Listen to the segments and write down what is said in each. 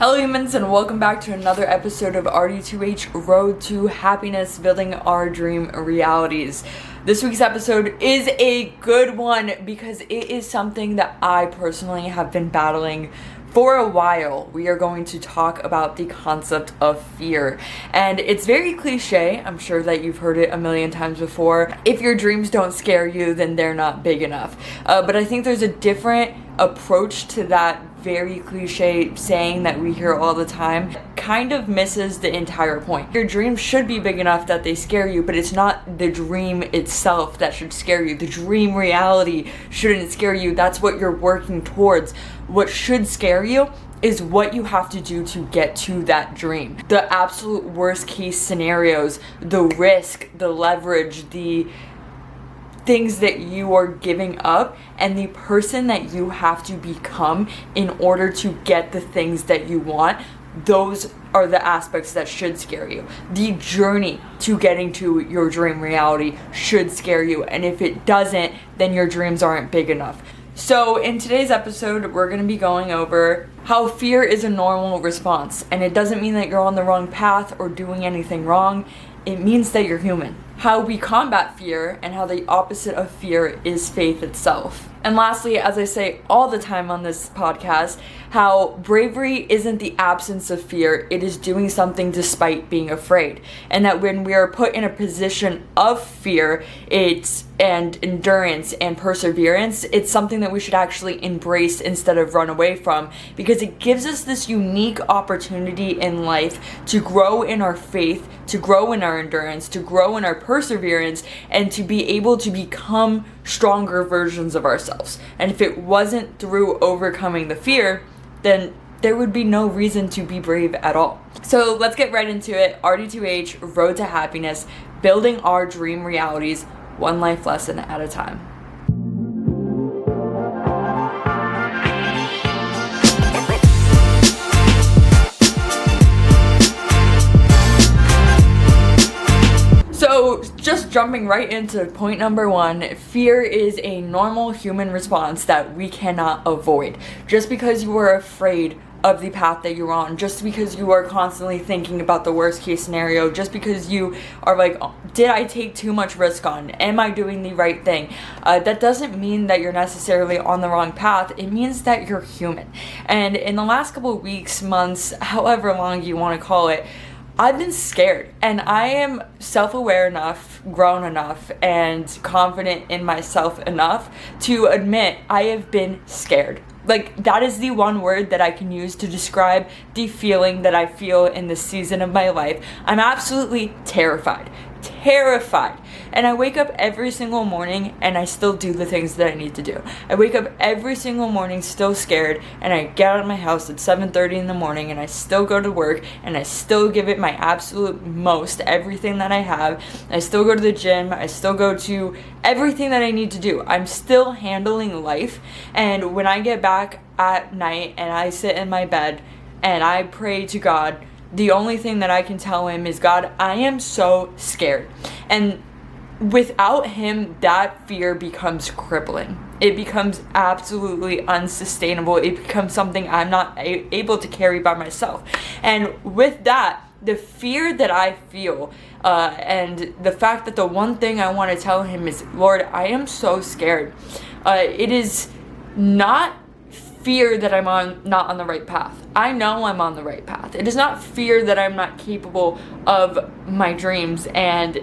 Hello humans, and welcome back to another episode of RD2H Road to Happiness, Building Our Dream Realities. This week's episode is a good one because it is something that I personally have been battling for a while. We are going to talk about the concept of fear. And it's very cliche. I'm sure that you've heard it a million times before. If your dreams don't scare you, then they're not big enough. But I think there's a different approach to that very cliche saying that we hear all the time. Kind of misses the entire point. Your dreams should be big enough that they scare you, but it's not the dream itself that should scare you. The dream reality shouldn't scare you. That's what you're working towards. What should scare you is what you have to do to get to that dream. The absolute worst case scenarios, the risk, the leverage, the things that you are giving up, and the person that you have to become in order to get the things that you want. Those are the aspects that should scare you. The journey to getting to your dream reality should scare you, and if it doesn't, then your dreams aren't big enough. So in today's episode, we're going to be going over how fear is a normal response, and it doesn't mean that you're on the wrong path or doing anything wrong. It means that you're human. How we combat fear, and how the opposite of fear is faith itself. And lastly, as I say all the time on this podcast, how bravery isn't the absence of fear, it is doing something despite being afraid. And that when we are put in a position of fear, and endurance and perseverance, it's something that we should actually embrace instead of run away from, because it gives us this unique opportunity in life to grow in our faith, to grow in our endurance, to grow in our perseverance, and to be able to become stronger versions of ourselves. And if it wasn't through overcoming the fear, then there would be no reason to be brave at all. So let's get right into it. RD2H, Road to Happiness, Building Our Dream Realities, one life lesson at a time. So just jumping right into point number one, fear is a normal human response that we cannot avoid. Just because you are afraid of the path that you're on, just because you are constantly thinking about the worst case scenario, just because you are like, did I take too much risk on? Am I doing the right thing? That doesn't mean that you're necessarily on the wrong path. It means that you're human. And in the last couple of weeks, months, however long you want to call it, I've been scared, and I am self-aware enough, grown enough, and confident in myself enough to admit I have been scared. Like, that is the one word that I can use to describe the feeling that I feel in this season of my life. I'm absolutely terrified. And I wake up every single morning and I still do the things that I need to do. I wake up every single morning still scared, and I get out of my house at 7:30 in the morning, and I still go to work, and I still give it my absolute most, everything that I have. I still go to the gym. I still go to everything that I need to do. I'm still handling life. And when I get back at night and I sit in my bed and I pray to God, the only thing that I can tell him is, God, I am so scared. And without him, that fear becomes crippling. It becomes absolutely unsustainable. It becomes something I'm not able to carry by myself. And with that, the fear that I feel, and the fact that the one thing I want to tell him is, Lord, I am so scared. It is not fear that I'm not on the right path. I know I'm on the right path. It is not fear that I'm not capable of my dreams and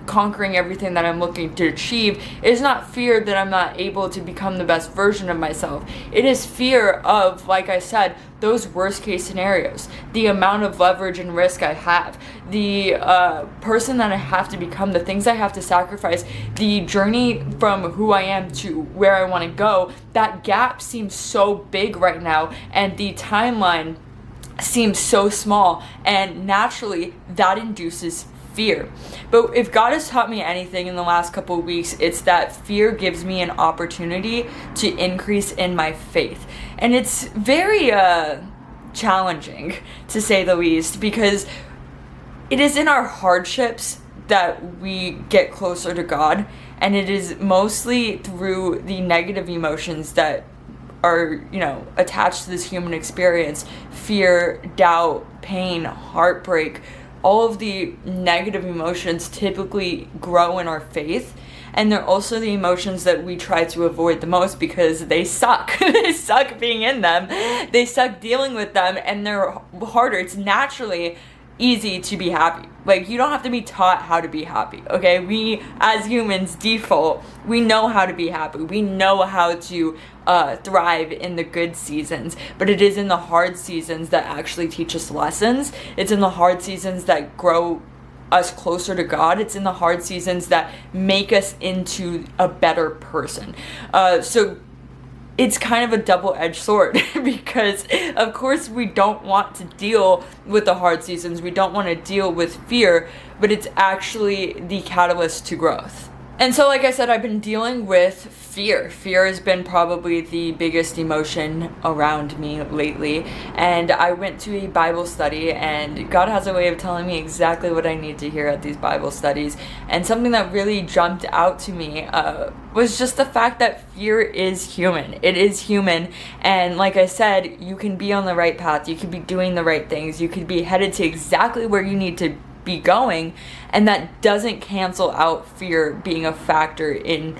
conquering everything that I'm looking to achieve. It is not fear that I'm not able to become the best version of myself. It is fear of, like I said, those worst case scenarios, the amount of leverage and risk I have, the person that I have to become, the things I have to sacrifice, the journey from who I am to where I want to go. That gap seems so big right now, and the timeline seems so small, and naturally that induces fear. But if God has taught me anything in the last couple of weeks, it's that fear gives me an opportunity to increase in my faith. And it's very challenging, to say the least, because it is in our hardships that we get closer to God, and it is mostly through the negative emotions that are, attached to this human experience. Fear, doubt, pain, heartbreak, all of the negative emotions typically grow in our faith. And they're also the emotions that we try to avoid the most because they suck. They suck being in them. They suck dealing with them, and they're harder. It's naturally easy to be happy. Like, you don't have to be taught how to be happy, okay? We, as humans, default, we know how to be happy. We know how to thrive in the good seasons, but it is in the hard seasons that actually teach us lessons. It's in the hard seasons that grow us closer to God. It's in the hard seasons that make us into a better person. So it's kind of a double-edged sword because of course we don't want to deal with the hard seasons. We don't want to deal with fear, but it's actually the catalyst to growth. And so, like I said, I've been dealing with fear. Fear has been probably the biggest emotion around me lately. And I went to a Bible study, and God has a way of telling me exactly what I need to hear at these Bible studies. And something that really jumped out to me was just the fact that fear is human. It is human. And like I said, you can be on the right path. You could be doing the right things. You could be headed to exactly where you need to be going, and that doesn't cancel out fear being a factor in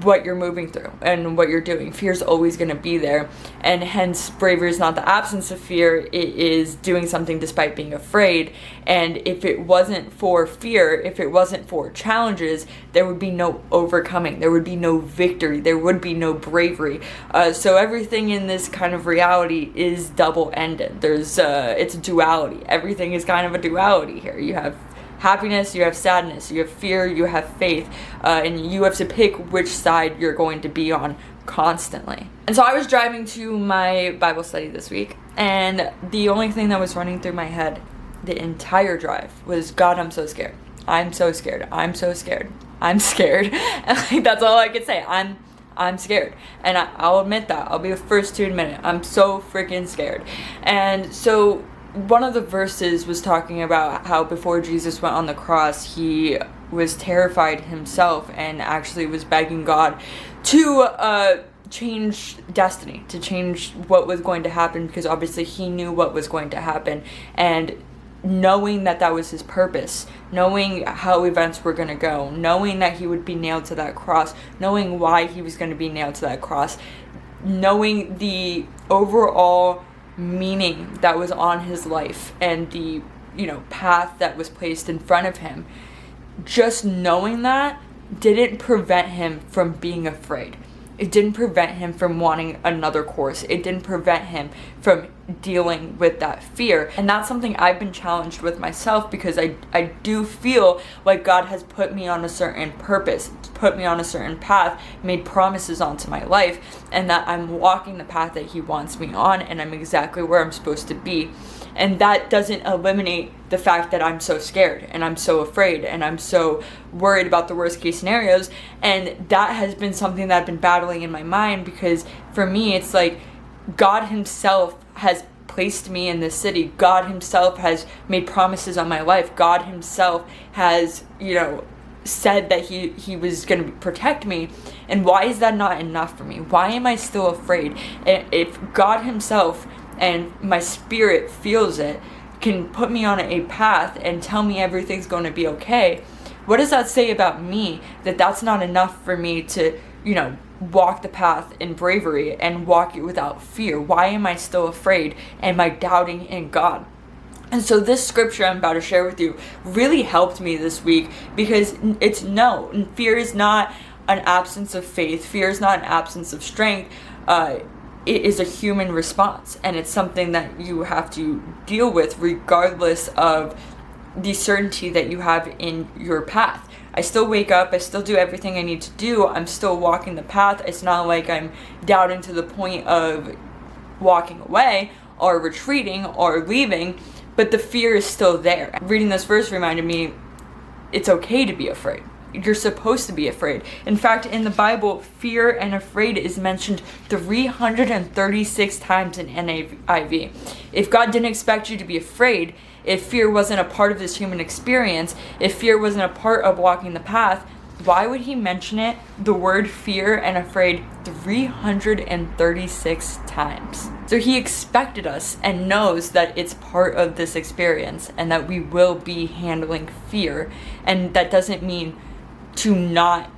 what you're moving through and what you're doing. Fear is always going to be there, and hence bravery is not the absence of fear. It is doing something despite being afraid. And if it wasn't for fear, if it wasn't for challenges, there would be no overcoming, there would be no victory, there would be no bravery. So everything in this kind of reality is double-ended. There's it's a duality. Everything is kind of a duality here. You have happiness, you have sadness, you have fear, you have faith, and you have to pick which side you're going to be on constantly. And so I was driving to my Bible study this week, and the only thing that was running through my head the entire drive was, God, I'm so scared. I'm so scared. I'm so scared. I'm scared. And like, that's all I could say. I'm scared. And I'll admit that. I'll be the first to admit it. I'm so freaking scared. And so one of the verses was talking about how before Jesus went on the cross, he was terrified himself and actually was begging God to change destiny, to change what was going to happen, because obviously he knew what was going to happen. And knowing that that was his purpose, knowing how events were going to go, knowing that he would be nailed to that cross, knowing why he was going to be nailed to that cross, knowing the overall meaning that was on his life and the path that was placed in front of him, just knowing that didn't prevent him from being afraid. It didn't prevent him from wanting another course. It didn't prevent him from dealing with that fear. And that's something I've been challenged with myself, because I do feel like God has put me on a certain purpose, put me on a certain path, made promises onto my life, and that I'm walking the path that he wants me on, and I'm exactly where I'm supposed to be. And that doesn't eliminate the fact that I'm so scared and I'm so afraid and I'm so worried about the worst case scenarios. And that has been something that I've been battling in my mind, because for me, it's like God himself has placed me in this city. God himself has made promises on my life. God himself has, said that he was going to protect me. And why is that not enough for me? Why am I still afraid? And if God himself and my spirit feels it, can put me on a path and tell me everything's going to be okay, what does that say about me, that that's not enough for me to, walk the path in bravery and walk it without fear? Why am I still afraid? Am I doubting in God? And so this scripture I'm about to share with you really helped me this week, because fear is not an absence of faith. Fear is not an absence of strength. It is a human response, and it's something that you have to deal with regardless of the certainty that you have in your path. I still wake up, I still do everything I need to do, I'm still walking the path. It's not like I'm doubting to the point of walking away or retreating or leaving, but the fear is still there. Reading this verse reminded me it's okay to be afraid. You're supposed to be afraid. In fact, in the Bible, fear and afraid is mentioned 336 times in NIV. If God didn't expect you to be afraid, if fear wasn't a part of this human experience, if fear wasn't a part of walking the path, why would he mention it, the word fear and afraid, 336 times? So he expected us and knows that it's part of this experience and that we will be handling fear. And that doesn't mean to not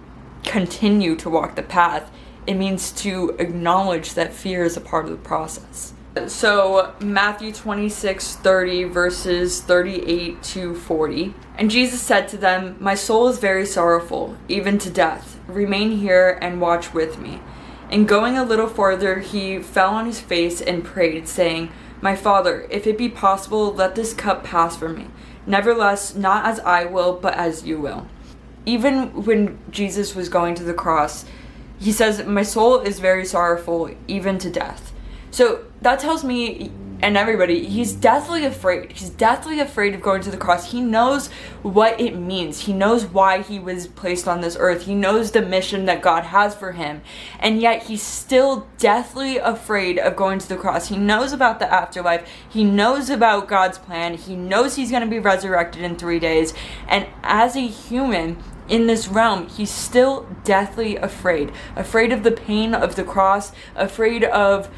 continue to walk the path. It means to acknowledge that fear is a part of the process. So Matthew 26:30 verses 38 to 40. And Jesus said to them, "My soul is very sorrowful, even to death. Remain here and watch with me." And going a little farther, he fell on his face and prayed, saying, "My Father, if it be possible, let this cup pass from me. Nevertheless, not as I will, but as you will." Even when Jesus was going to the cross, he says, "My soul is very sorrowful, even to death." So that tells me and everybody, he's deathly afraid. He's deathly afraid of going to the cross. He knows what it means. He knows why he was placed on this earth. He knows the mission that God has for him. And yet he's still deathly afraid of going to the cross. He knows about the afterlife. He knows about God's plan. He knows he's going to be resurrected in 3 days. And as a human in this realm, he's still deathly afraid. Afraid of the pain of the cross. Afraid of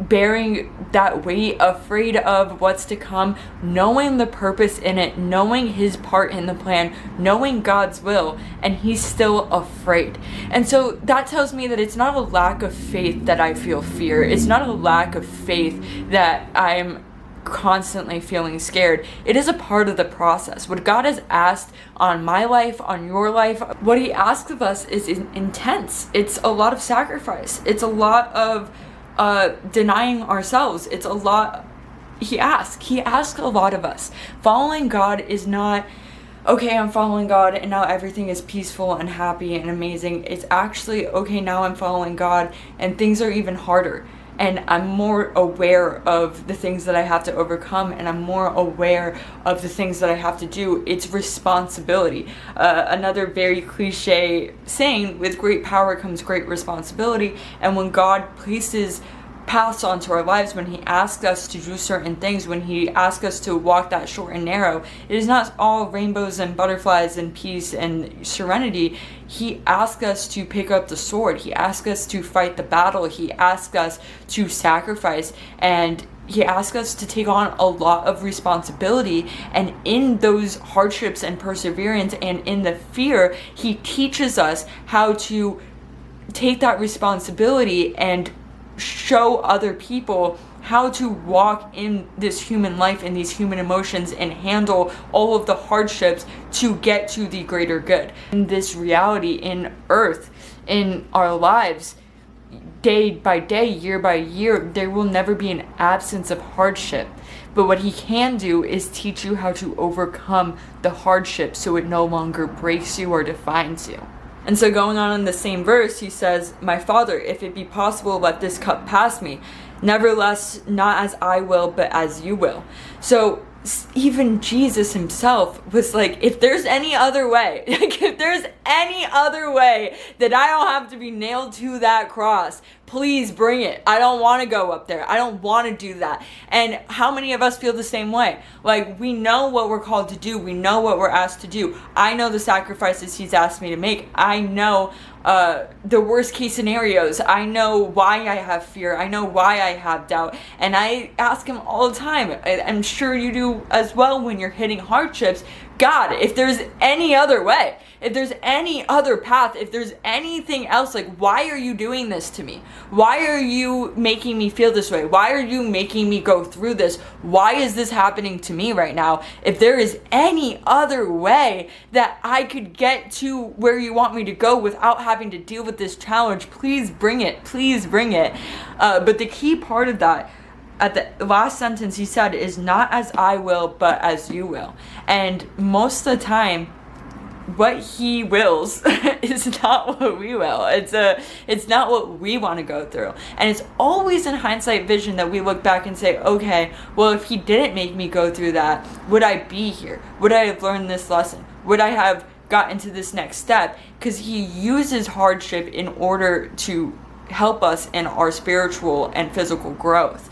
bearing that weight, afraid of what's to come, knowing the purpose in it, knowing his part in the plan, knowing God's will, and he's still afraid. And so that tells me that it's not a lack of faith that I feel fear. It's not a lack of faith that I'm constantly feeling scared. It is a part of the process. What God has asked on my life, on your life, what he asks of us is intense. It's a lot of sacrifice. It's a lot of denying ourselves. It's a lot. He asks a lot of us. Following God is not, okay, I'm following God and now everything is peaceful and happy and amazing. It's actually, okay, now I'm following God and things are even harder. And I'm more aware of the things that I have to overcome, and I'm more aware of the things that I have to do. It's responsibility. Another very cliche saying, with great power comes great responsibility. And when God places paths onto our lives, when he asks us to do certain things, when he asks us to walk that short and narrow, it is not all rainbows and butterflies and peace and serenity. He asks us to pick up the sword. He asks us to fight the battle. He asks us to sacrifice, and he asks us to take on a lot of responsibility. And in those hardships and perseverance and in the fear, he teaches us how to take that responsibility and show other people how to walk in this human life and these human emotions and handle all of the hardships to get to the greater good. In this reality, in earth, in our lives, day by day, year by year, there will never be an absence of hardship. But what he can do is teach you how to overcome the hardship so it no longer breaks you or defines you. And so going on in the same verse, he says, "My Father, if it be possible, let this cup pass me. Nevertheless, not as I will, but as you will." So even Jesus himself was like, if there's any other way, if there's any other way that I don't have to be nailed to that cross, please bring it. I don't want to go up there. I don't want to do that. And how many of us feel the same way? Like, we know what we're called to do. We know what we're asked to do. I know the sacrifices he's asked me to make. I know the worst case scenarios. I know why I have fear. I know why I have doubt. And I ask him all the time. I'm sure you do as well when you're hitting hardships. God, if there's any other way, if there's any other path, if there's anything else, like, why are you doing this to me? Why are you making me feel this way? Why are you making me go through this? Why is this happening to me right now? If there is any other way that I could get to where you want me to go without having to deal with this challenge, please bring it. Please bring it. But the key part of that, at the last sentence he said, is not as I will, but as you will. And most of the time, what he wills is not what we will. It's not what we want to go through. And it's always in hindsight vision that we look back and say, okay, well, if he didn't make me go through that, would I be here? Would I have learned this lesson? Would I have gotten to this next step? Because he uses hardship in order to help us in our spiritual and physical growth.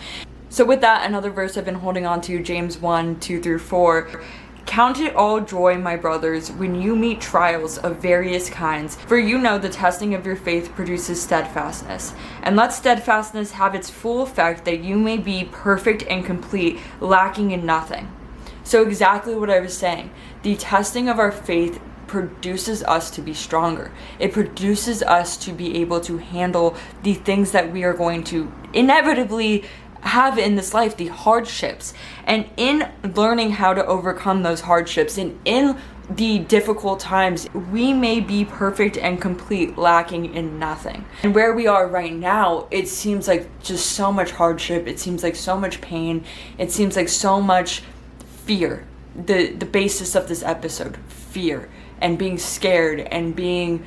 So with that, another verse I've been holding on to, James 1:2-4. Count it all joy, my brothers, when you meet trials of various kinds, for you know the testing of your faith produces steadfastness. And let steadfastness have its full effect, that you may be perfect and complete, lacking in nothing. So exactly what I was saying. The testing of our faith produces us to be stronger. It produces us to be able to handle the things that we are going to inevitably have in this life, the hardships. And in learning how to overcome those hardships and in the difficult times, we may be perfect and complete, lacking in nothing. And where we are right now, it seems like just so much hardship. It seems like so much pain. It seems like so much fear. The basis of this episode, fear, and being scared and being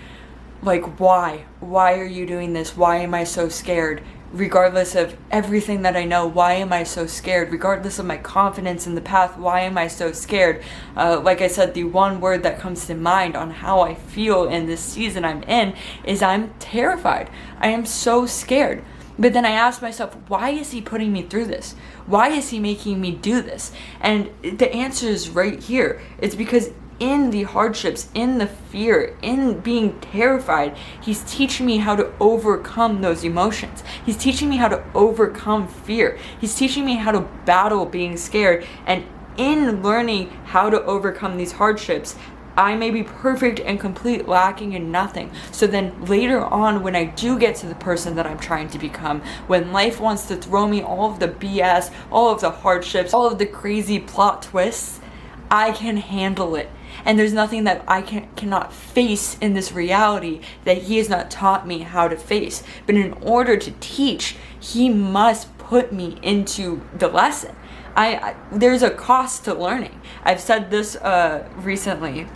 like, why are you doing this? Why am I so scared? Regardless of everything that I know, why am I so scared? Regardless of my confidence in the path, why am I so scared? Like I said, the one word that comes to mind on how I feel in this season I'm in is I'm terrified. I am so scared. But then I ask myself, why is he putting me through this? Why is he making me do this? And the answer is right here. It's because in the hardships, in the fear, in being terrified, he's teaching me how to overcome those emotions. He's teaching me how to overcome fear. He's teaching me how to battle being scared. And in learning how to overcome these hardships, I may be perfect and complete, lacking in nothing. So then later on, when I do get to the person that I'm trying to become, when life wants to throw me all of the BS, all of the hardships, all of the crazy plot twists, I can handle it. And there's nothing that I cannot face in this reality that he has not taught me how to face. But in order to teach, he must put me into the lesson. There's a cost to learning. I've said this recently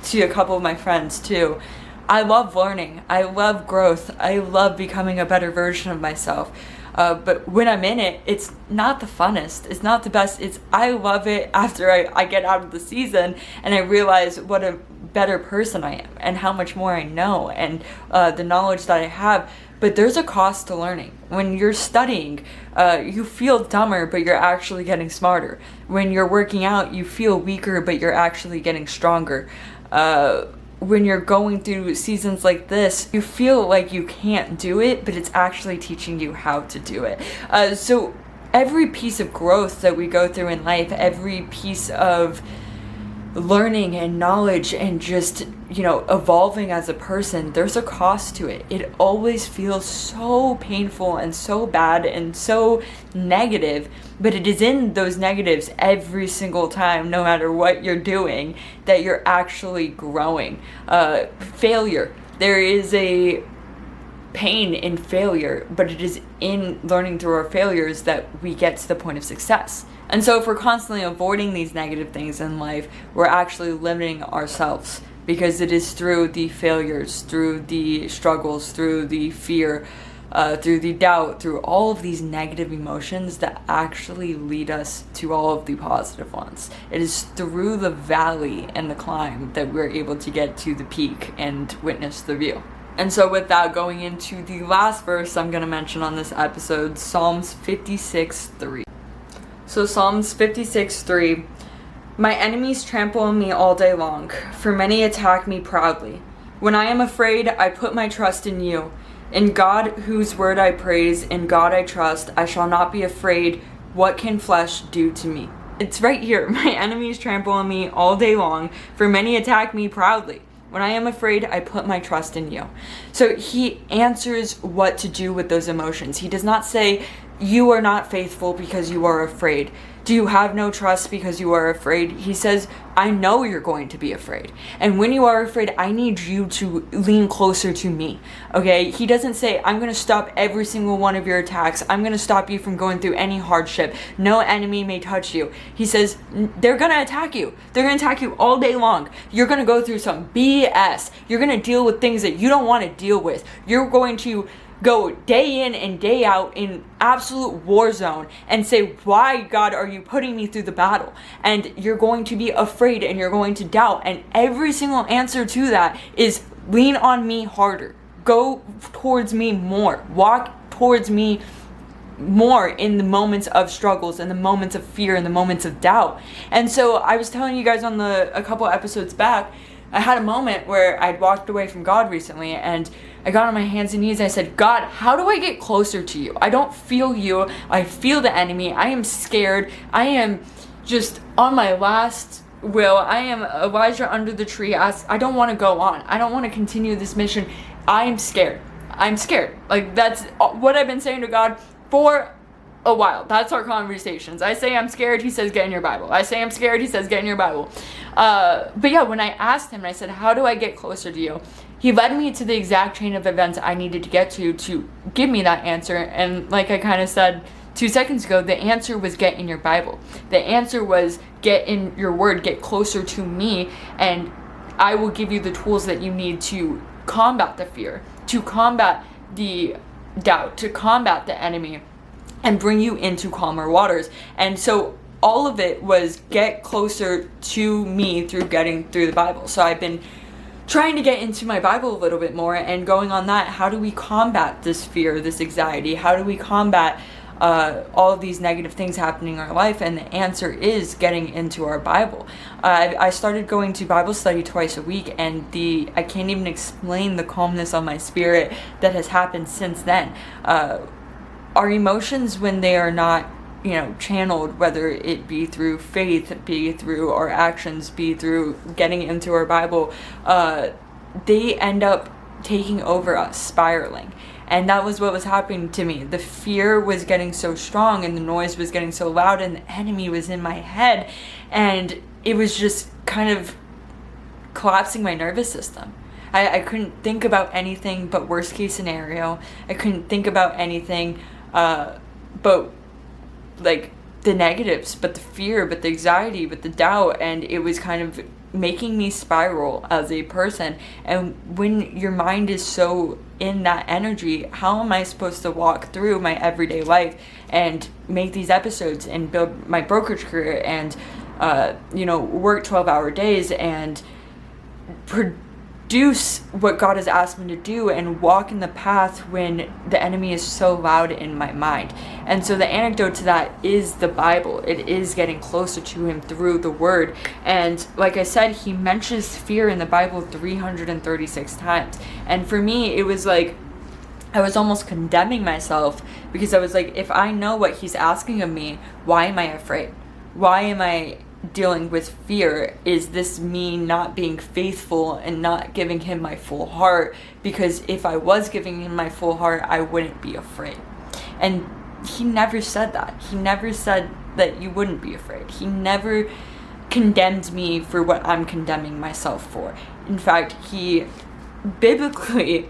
to a couple of my friends too. I love learning. I love growth. I love becoming a better version of myself. But when I'm in it, it's not the funnest. It's not the best. I love it after I get out of the season and I realize what a better person I am and how much more I know and the knowledge that I have. But there's a cost to learning. When you're studying, you feel dumber, but you're actually getting smarter. When you're working out, you feel weaker, but you're actually getting stronger. When you're going through seasons like this, you feel like you can't do it, but it's actually teaching you how to do it. So every piece of growth that we go through in life, every piece of learning and knowledge and just, evolving as a person, there's a cost to it. It always feels so painful and so bad and so negative, but it is in those negatives every single time, no matter what you're doing, that you're actually growing. Failure. There is a pain in failure, but it is in learning through our failures that we get to the point of success. And so if we're constantly avoiding these negative things in life, we're actually limiting ourselves, because it is through the failures, through the struggles, through the fear, through the doubt, through all of these negative emotions that actually lead us to all of the positive ones. It is through the valley and the climb that we're able to get to the peak and witness the view. And so with that, going into the last verse I'm going to mention on this episode, Psalms 56:3. So Psalms 56:3, my enemies trample on me all day long, for many attack me proudly. When I am afraid, I put my trust in you. In God, whose word I praise, in God I trust, I shall not be afraid. What can flesh do to me? It's right here. My enemies trample on me all day long, for many attack me proudly. When I am afraid, I put my trust in you. So he answers what to do with those emotions. He does not say, you are not faithful because you are afraid. Do you have no trust because you are afraid? He says, I know you're going to be afraid. And when you are afraid, I need you to lean closer to me. Okay? He doesn't say, I'm going to stop every single one of your attacks. I'm going to stop you from going through any hardship. No enemy may touch you. He says, they're going to attack you. They're going to attack you all day long. You're going to go through some BS. You're going to deal with things that you don't want to deal with. You're going to go day in and day out in absolute war zone and say, why, God, are you putting me through the battle? And you're going to be afraid and you're going to doubt. And every single answer to that is lean on me harder. Go towards me more. Walk towards me more in the moments of struggles, in the moments of fear, in the moments of doubt. And so I was telling you guys on a couple episodes back, I had a moment where I'd walked away from God recently, and I got on my hands and knees. I said, God, how do I get closer to you? I don't feel you. I feel the enemy. I am scared. I am just on my last will. I am Elijah under the tree. I don't want to go on. I don't want to continue this mission. I am scared. I'm scared. Like, that's what I've been saying to God for a while. That's our conversations. I say I'm scared, he says, get in your Bible. I say I'm scared, he says, get in your Bible. But yeah, when I asked him, I said, how do I get closer to you? He led me to the exact chain of events I needed to get to give me that answer. And like I kind of said 2 seconds ago, the answer was get in your Bible. The answer was get in your word, get closer to me, and I will give you the tools that you need to combat the fear, to combat the doubt, to combat the enemy, and bring you into calmer waters. And so all of it was get closer to me through getting through the Bible. So I've been trying to get into my Bible a little bit more and going on that. How do we combat this fear, this anxiety? How do we combat all of these negative things happening in our life? And the answer is getting into our Bible. I started going to Bible study twice a week, and I can't even explain the calmness on my spirit that has happened since then. Our emotions, when they are not, channeled, whether it be through faith, be through our actions, be through getting into our Bible, they end up taking over us, spiraling. And that was what was happening to me. The fear was getting so strong, and the noise was getting so loud, and the enemy was in my head, and it was just kind of collapsing my nervous system. I couldn't think about anything but worst case scenario. I couldn't think about anything but like the negatives, but the fear, but the anxiety, but the doubt, and it was kind of making me spiral as a person. And when your mind is so in that energy, how am I supposed to walk through my everyday life and make these episodes and build my brokerage career and work 12-hour days and produce what God has asked me to do and walk in the path when the enemy is so loud in my mind? And so the antidote to that is the Bible. It is getting closer to him through the word. And like I said, he mentions fear in the Bible 336 times. And for me, it was like I was almost condemning myself, because I was like, if I know what he's asking of me, why am I afraid? Why am I dealing with fear? Is this me not being faithful and not giving him my full heart? Because if I was giving him my full heart, I wouldn't be afraid. And he never said that. He never said that you wouldn't be afraid. He never condemned me for what I'm condemning myself for. In fact, he biblically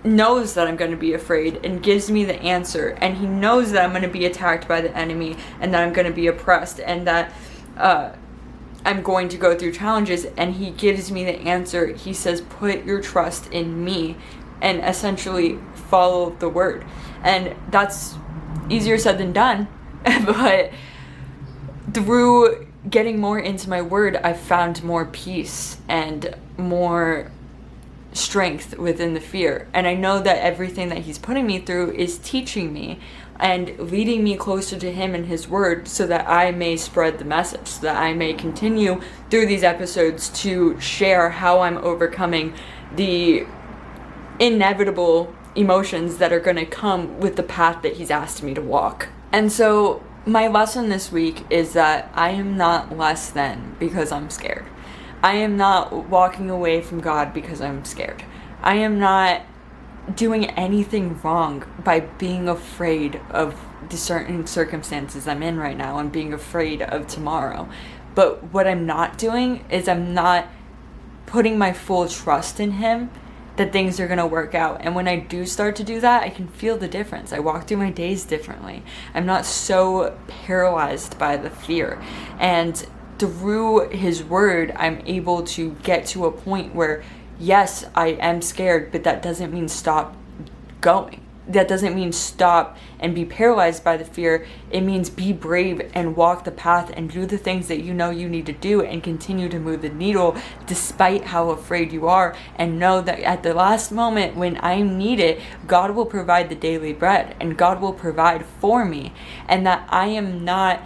knows that I'm going to be afraid and gives me the answer. And he knows that I'm going to be attacked by the enemy and that I'm going to be oppressed and that I'm going to go through challenges, and he gives me the answer. He says, put your trust in me and essentially follow the word. And that's easier said than done, but through getting more into my word, I found more peace and more strength within the fear. And I know that everything that he's putting me through is teaching me and leading me closer to him and his word, so that I may spread the message, so that I may continue through these episodes to share how I'm overcoming the inevitable emotions that are going to come with the path that he's asked me to walk. And so my lesson this week is that I am not less than because I'm scared. I am not walking away from God because I'm scared. I am not doing anything wrong by being afraid of the certain circumstances I'm in right now and being afraid of tomorrow. But what I'm not doing is I'm not putting my full trust in him that things are going to work out. And when I do start to do that, I can feel the difference. I walk through my days differently. I'm not so paralyzed by the fear. And through his word, I'm able to get to a point where, yes, I am scared, but that doesn't mean stop going. that doesn't mean stop and be paralyzed by the fear. It means be brave and walk the path and do the things that you know you need to do and continue to move the needle despite how afraid you are, and know that at the last moment when I need it, God will provide the daily bread and God will provide for me, and that I am not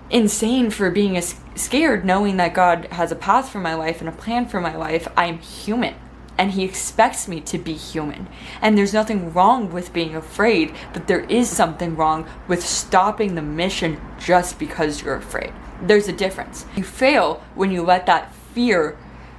insane for being scared, knowing that God has a path for my life and a plan for my life. I am human. And he expects me to be human. And there's nothing wrong with being afraid, but there is something wrong with stopping the mission just because you're afraid. There's a difference. You fail when you let that fear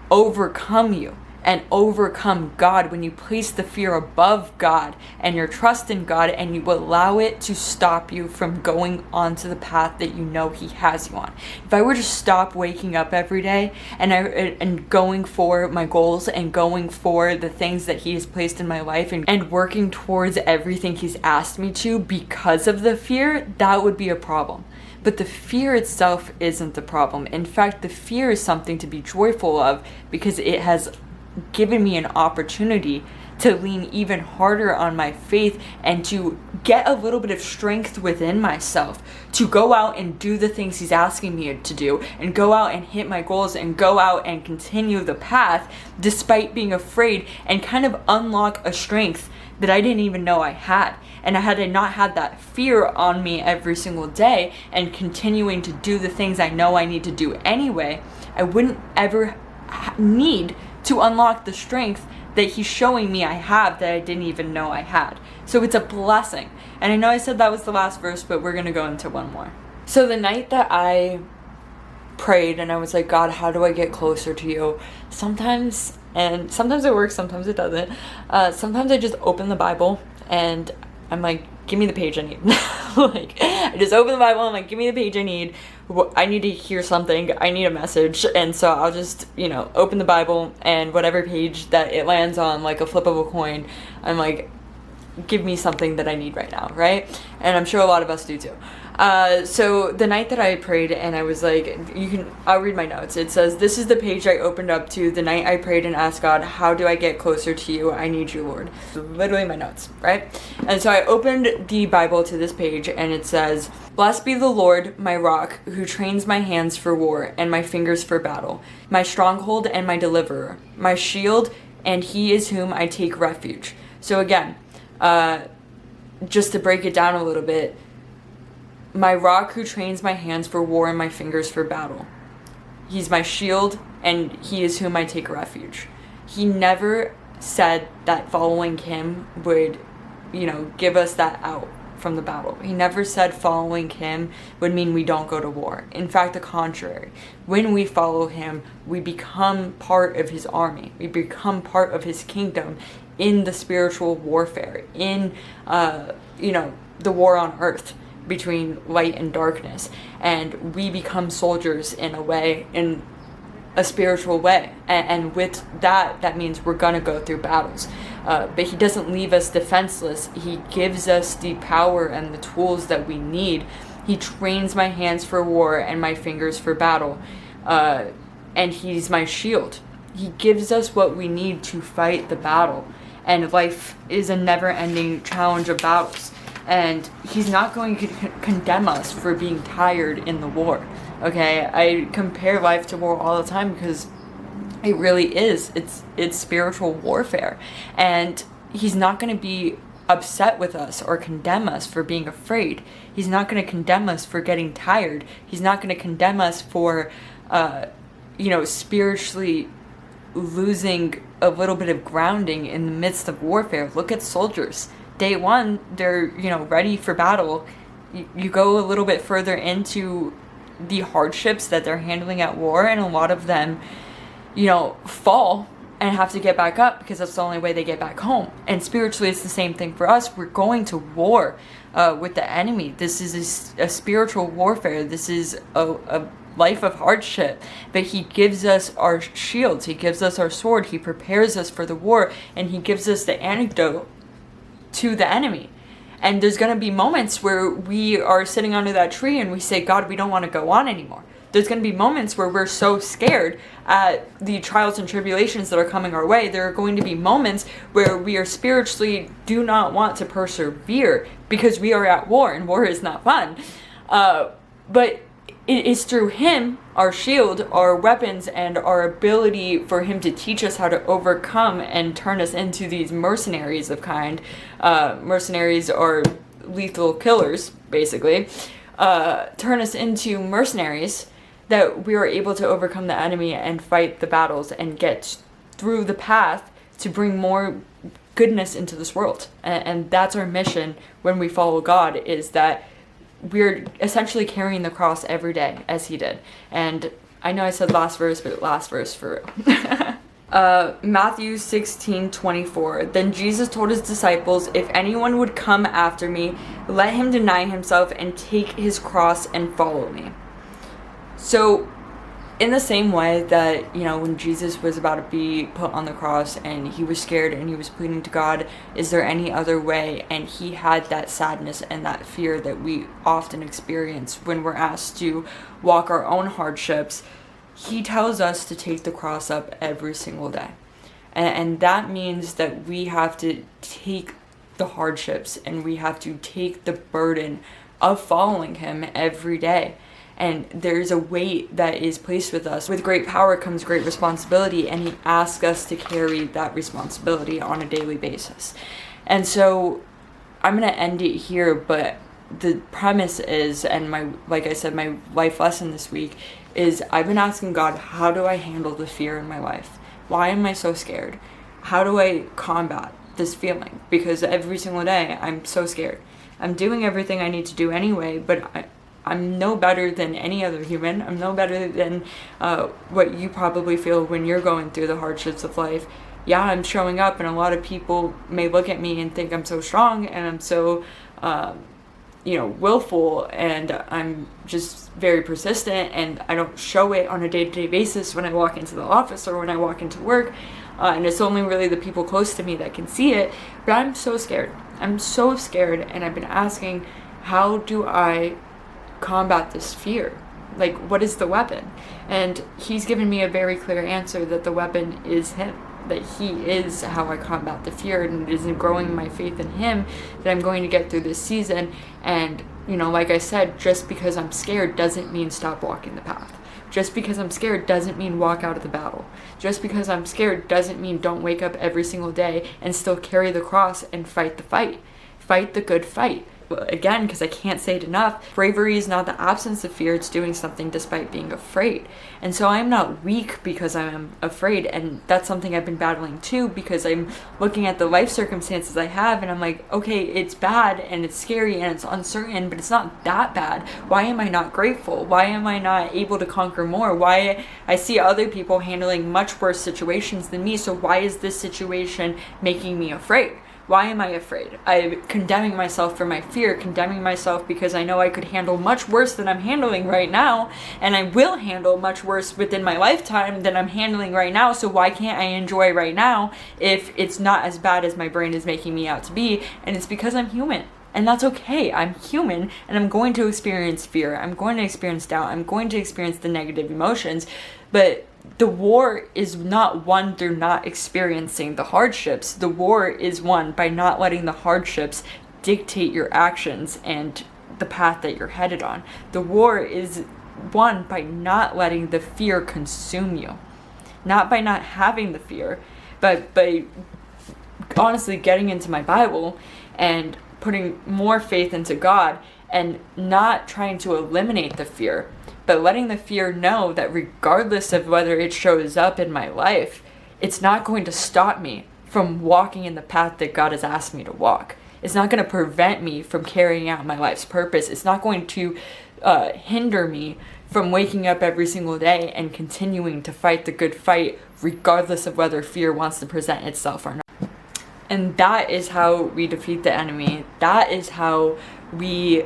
overcome you and overcome God, when you place the fear above God and your trust in God, and you allow it to stop you from going onto the path that you know he has you on. If I were to stop waking up every day and going for my goals and going for the things that he has placed in my life and working towards everything he's asked me to because of the fear, that would be a problem. But the fear itself isn't the problem. In fact, the fear is something to be joyful of, because it has given me an opportunity to lean even harder on my faith and to get a little bit of strength within myself to go out and do the things he's asking me to do, and go out and hit my goals and go out and continue the path despite being afraid, and kind of unlock a strength that I didn't even know I had. And had I not had that fear on me every single day and continuing to do the things I know I need to do anyway, I wouldn't ever need to unlock the strength that he's showing me I have that I didn't even know I had. So it's a blessing. And I know I said that was the last verse, but we're going to go into one more. So the night that I prayed and I was like, God, how do I get closer to you? Sometimes it works, sometimes it doesn't. Sometimes I just open the Bible and I'm like, give me the page I need. Like, I just open the Bible, I'm like, give me the page I need. I need to hear something, I need a message. And so I'll just, open the Bible, and whatever page that it lands on, like a flip of a coin, I'm like, give me something that I need right now, right? And I'm sure a lot of us do too. So the night that I prayed, and I was like, I'll read my notes. It says, this is the page I opened up to the night I prayed and asked God, how do I get closer to you? I need you, Lord. Literally my notes, right? And so I opened the Bible to this page, and it says, blessed be the Lord, my rock, who trains my hands for war and my fingers for battle, my stronghold and my deliverer, my shield, and he is whom I take refuge. So again, just to break it down a little bit, my rock who trains my hands for war and my fingers for battle. He's my shield, and he is whom I take refuge. He never said that following him would, give us that out from the battle. He never said following him would mean we don't go to war. In fact, the contrary. When we follow him, we become part of his army. We become part of his kingdom in the spiritual warfare, in, the war on earth between light and darkness, and we become soldiers in a spiritual way, and with that means we're gonna go through battles, but he doesn't leave us defenseless. He gives us the power and the tools that we need. He trains my hands for war and my fingers for battle, and he's my shield. He gives us what we need to fight the battle, and life is a never-ending challenge of battles. And he's not going to condemn us for being tired in the war, okay? I compare life to war all the time because it really is. It's spiritual warfare. And he's not going to be upset with us or condemn us for being afraid. He's not going to condemn us for getting tired. He's not going to condemn us for, spiritually losing a little bit of grounding in the midst of warfare. Look at soldiers. Day one, they're, ready for battle. You go a little bit further into the hardships that they're handling at war, and a lot of them, fall and have to get back up because that's the only way they get back home. And spiritually, it's the same thing for us. We're going to war with the enemy. This is a spiritual warfare. This is a life of hardship, but he gives us our shields. He gives us our sword. He prepares us for the war, and he gives us the antidote to the enemy. And there's going to be moments where we are sitting under that tree and we say, God, we don't want to go on anymore. There's going to be moments where we're so scared at the trials and tribulations that are coming our way. There are going to be moments where we are spiritually do not want to persevere because we are at war, and war is not fun. But it is through him, our shield, our weapons, and our ability for him to teach us how to overcome and turn us into these mercenaries of kind. Mercenaries are lethal killers, basically. Turn us into mercenaries, that we are able to overcome the enemy and fight the battles and get through the path to bring more goodness into this world. And that's our mission when we follow God, is that we're essentially carrying the cross every day as he did. And I know I said last verse, but last verse for real. Matthew 16:24. Then Jesus told his disciples, if anyone would come after me, let him deny himself and take his cross and follow me. So in the same way that, when Jesus was about to be put on the cross and he was scared and he was pleading to God, is there any other way? And he had that sadness and that fear that we often experience when we're asked to walk our own hardships. He tells us to take the cross up every single day. And that means that we have to take the hardships and we have to take the burden of following him every day. And there's a weight that is placed with us. With great power comes great responsibility, and he asks us to carry that responsibility on a daily basis. And so I'm going to end it here, but the premise is, and like I said, my life lesson this week is I've been asking God, how do I handle the fear in my life? Why am I so scared? How do I combat this feeling? Because every single day I'm so scared. I'm doing everything I need to do anyway, but I'm no better than any other human. I'm no better than what you probably feel when you're going through the hardships of life. Yeah, I'm showing up, and a lot of people may look at me and think I'm so strong and I'm so, willful, and I'm just very persistent, and I don't show it on a day-to-day basis when I walk into the office or when I walk into work. And it's only really the people close to me that can see it. But I'm so scared. I'm so scared, and I've been asking, how do I combat this fear? Like, what is the weapon? And he's given me a very clear answer, that the weapon is him, that he is how I combat the fear, and it is in growing my faith in him that I'm going to get through this season. And like I said, just because I'm scared doesn't mean stop walking the path. Just because I'm scared doesn't mean walk out of the battle. Just because I'm scared doesn't mean don't wake up every single day and still carry the cross and fight the fight. Fight the good fight. Again, because I can't say it enough, bravery is not the absence of fear, it's doing something despite being afraid. And so I'm not weak because I'm afraid, and that's something I've been battling too, because I'm looking at the life circumstances I have and I'm like, okay, it's bad and it's scary and it's uncertain, but it's not that bad. Why am I not grateful? Why am I not able to conquer more? Why I see other people handling much worse situations than me, so why is this situation making me afraid? Why am I afraid? I'm condemning myself for my fear, condemning myself because I know I could handle much worse than I'm handling right now, and I will handle much worse within my lifetime than I'm handling right now, so why can't I enjoy right now if it's not as bad as my brain is making me out to be? And it's because I'm human. And that's okay. I'm human, and I'm going to experience fear. I'm going to experience doubt. I'm going to experience the negative emotions. But the war is not won through not experiencing the hardships. The war is won by not letting the hardships dictate your actions and the path that you're headed on. The war is won by not letting the fear consume you. Not by not having the fear, but by honestly getting into my Bible and putting more faith into God and not trying to eliminate the fear, but letting the fear know that regardless of whether it shows up in my life, it's not going to stop me from walking in the path that God has asked me to walk. It's not going to prevent me from carrying out my life's purpose. It's not going to hinder me from waking up every single day and continuing to fight the good fight, regardless of whether fear wants to present itself or not. And that is how we defeat the enemy. That is how we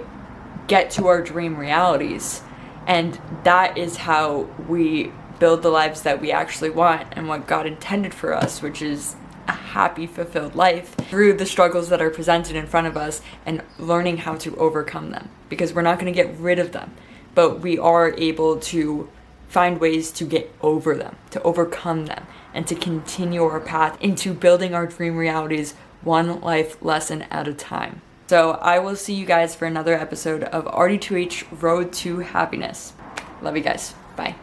get to our dream realities. And that is how we build the lives that we actually want and what God intended for us, which is a happy, fulfilled life through the struggles that are presented in front of us and learning how to overcome them. Because we're not going to get rid of them, but we are able to find ways to get over them, to overcome them, and to continue our path into building our dream realities one life lesson at a time. So I will see you guys for another episode of RD2H Road to Happiness. Love you guys. Bye.